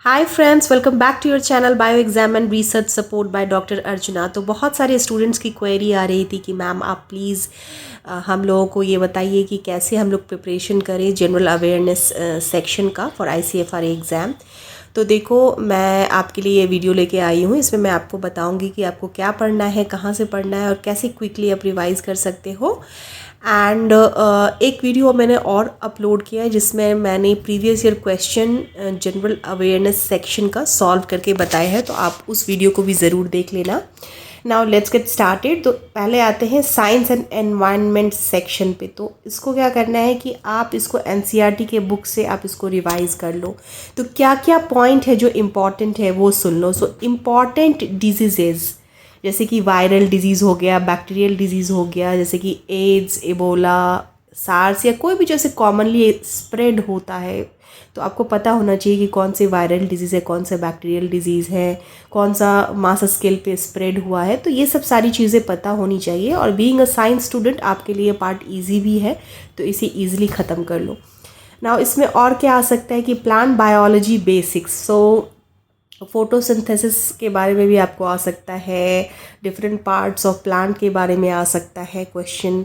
Hi friends, welcome back to your channel bio exam and research support by doctor Archana. तो बहुत सारे students की query आ रही थी कि मैम आप प्लीज़ हम लोगों को ये बताइए कि कैसे हम लोग प्रिपरेशन करें जनरल अवेयरनेस सेक्शन का फॉर ICFR एग्ज़ाम। तो देखो, मैं आपके लिए ये वीडियो लेके आई हूँ। इसमें मैं आपको बताऊँगी कि आपको क्या पढ़ना है, कहाँ से पढ़ना है और कैसे क्विकली आप रिवाइज़ कर सकते हो। एंड एक वीडियो मैंने और अपलोड किया है जिसमें मैंने previous year question general awareness section का सॉल्व करके बताया है, तो आप उस वीडियो को भी ज़रूर देख लेना। Now let's get started. तो पहले आते हैं साइंस एंड एनवायरनमेंट सेक्शन पे। तो इसको क्या करना है कि आप इसको NCERT के बुक से आप इसको रिवाइज़ कर लो। तो क्या क्या पॉइंट है जो इम्पॉर्टेंट है वो सुन लो। सो इम्पॉर्टेंट डिजीज़ेज़ जैसे कि वायरल डिजीज़ हो गया, बैक्टीरियल डिजीज़ हो गया, जैसे कि एड्स, एबोला, सार्स या कोई भी जैसे कॉमनली स्प्रेड होता है, तो आपको पता होना चाहिए कि कौन से वायरल डिजीज़ है, कौन सा बैक्टीरियल डिजीज़ है, कौन सा मास स्केल पे स्प्रेड हुआ है। तो ये सब सारी चीज़ें पता होनी चाहिए। और बीइंग अ साइंस स्टूडेंट आपके लिए पार्ट ईजी भी है, तो इसे ईजिली ख़त्म कर लो। नाउ इसमें और क्या आ सकता है कि प्लांट बायोलॉजी बेसिक्स। सो फोटोसिंथेसिस के बारे में भी आपको आ सकता है, डिफरेंट पार्ट्स ऑफ प्लांट के बारे में आ सकता है question.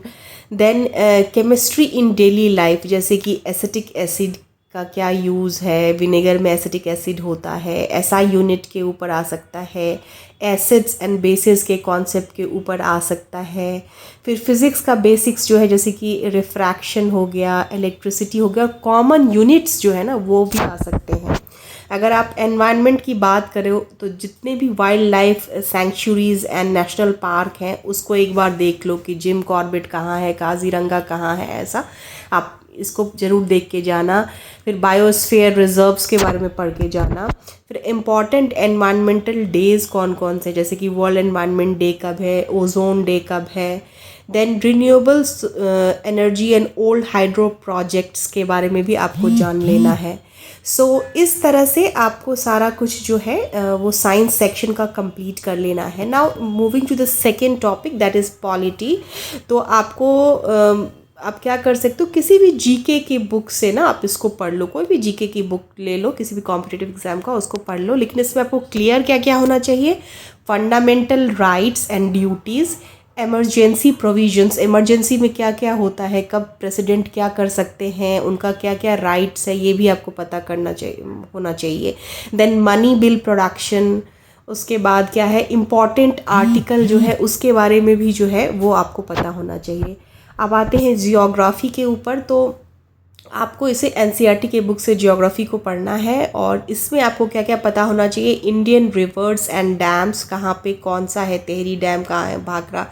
Then chemistry in daily life, जैसे कि एसिटिक एसिड का क्या यूज़ है, विनेगर में एसिटिक एसिड होता है, SI यूनिट के ऊपर आ सकता है, एसिड्स एंड बेसिस के कॉन्सेप्ट के ऊपर आ सकता है। फिर फिज़िक्स का बेसिक्स जो है, जैसे कि रिफ्रैक्शन हो गया, इलेक्ट्रिसिटी हो गया, कॉमन यूनिट्स जो है ना वो भी आ सकते हैं। अगर आप एनवायरनमेंट की बात करें तो जितने भी wild life centuries and national park हैं उसको एक बार देख लो कि जिम कॉर्बेट कहाँ है, काजीरंगा कहाँ है, ऐसा आप इसको ज़रूर देख के जाना। फिर बायोस्फीयर रिजर्व्स के बारे में पढ़ के जाना। फिर इम्पॉर्टेंट एनवायरमेंटल डेज़ कौन कौन से, जैसे कि वर्ल्ड एनवायरनमेंट डे कब है, ओजोन डे कब है। Then renewables energy and old hydro projects के बारे में भी आपको जान लेना है। सो इस तरह से आपको सारा कुछ जो है वो साइंस सेक्शन का कंप्लीट कर लेना है। Now moving to the second topic, that is polity. तो आपको आप क्या कर सकते हो, किसी भी GK की बुक से ना आप इसको पढ़ लो। कोई भी GK की बुक ले लो, किसी भी कॉम्पिटिटिव एग्जाम का, उसको पढ़ लो। लेकिन इसमें आपको क्लियर क्या क्या होना चाहिए, fundamental rights and duties, emergency provisions, emergency में क्या क्या होता है, कब प्रेसिडेंट क्या कर सकते हैं, उनका क्या क्या राइट्स है, ये भी आपको पता करना चाहिए, होना चाहिए। देन मनी बिल प्रोडक्शन, उसके बाद क्या है, इम्पॉर्टेंट आर्टिकल जो है उसके बारे में भी जो है वो आपको पता होना चाहिए। अब आते हैं जियोग्राफी के ऊपर। तो आपको इसे NCERT के बुक से जियोग्राफी को पढ़ना है और इसमें आपको क्या क्या पता होना चाहिए, इंडियन रिवर्स एंड डैम्स कहाँ पे कौन सा है, तेहरी डैम कहाँ है, भाखड़ा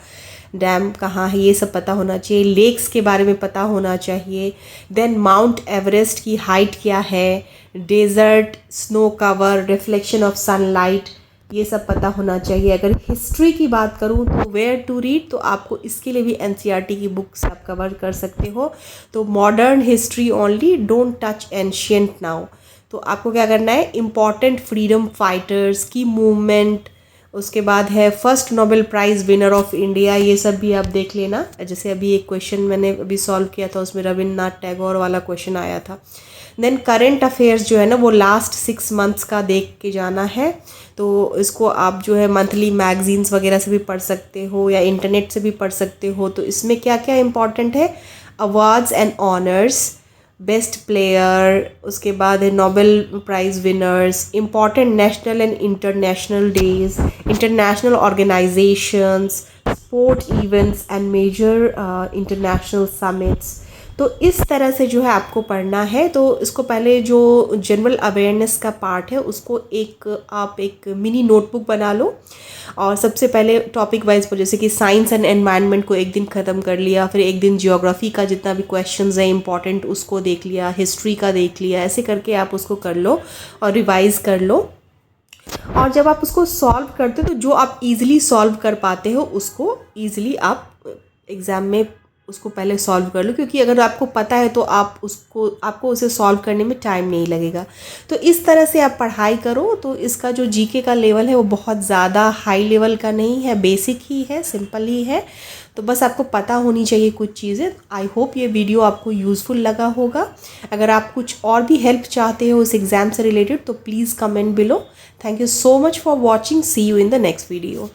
डैम कहाँ है, ये सब पता होना चाहिए। लेक्स के बारे में पता होना चाहिए। देन माउंट एवरेस्ट की हाइट क्या है, desert, snow cover, reflection of sunlight, ये सब पता होना चाहिए। अगर हिस्ट्री की बात करूँ तो वेयर टू रीड, तो आपको इसके लिए भी NCERT की बुक से आप कवर कर सकते हो। तो modern history only, don't touch ancient now. तो आपको क्या करना है, इम्पॉर्टेंट फ्रीडम फाइटर्स की मूवमेंट, उसके बाद है first Nobel prize winner of India, ये सब भी आप देख लेना। जैसे अभी एक क्वेश्चन मैंने अभी सॉल्व किया था, उसमें रविन्द्रनाथ टैगोर वाला क्वेश्चन आया था। देन करंट अफेयर्स जो है ना वो लास्ट 6 मंथ्स का देख के जाना है। तो इसको आप जो है मंथली मैगजीन्स वगैरह से भी पढ़ सकते हो या इंटरनेट से भी पढ़ सकते हो। तो इसमें क्या क्या इंपॉर्टेंट है, awards and honours, best player, उसके बाद है Nobel prize winners, important national and international days, international organisations, sport events and major international summits. तो इस तरह से जो है आपको पढ़ना है। तो इसको पहले जो जनरल अवेयरनेस का पार्ट है उसको आप एक मिनी नोटबुक बना लो और सबसे पहले टॉपिक वाइज पर, जैसे कि साइंस एंड एनवायरनमेंट को एक दिन ख़त्म कर लिया, फिर एक दिन जियोग्राफी का जितना भी क्वेश्चंस है इंपॉर्टेंट उसको देख लिया, हिस्ट्री का देख लिया, ऐसे करके आप उसको कर लो और रिवाइज़ कर लो। और जब आप उसको सॉल्व करते हो तो जो आप इजीली सॉल्व कर पाते हो उसको इजीली आप एग्ज़ाम में उसको पहले सॉल्व कर लो, क्योंकि अगर आपको पता है तो आपको उसे सॉल्व करने में टाइम नहीं लगेगा। तो इस तरह से आप पढ़ाई करो तो इसका जो जीके का लेवल है वो बहुत ज़्यादा हाई लेवल का नहीं है, बेसिक ही है, सिंपल ही है। तो बस आपको पता होनी चाहिए कुछ चीज़ें। आई होप ये वीडियो आपको यूज़फुल लगा होगा। अगर आप कुछ और भी हेल्प चाहते हो उस एग्ज़ाम से रिलेटेड तो please comment below. Thank you so much for watching. See you in the next video.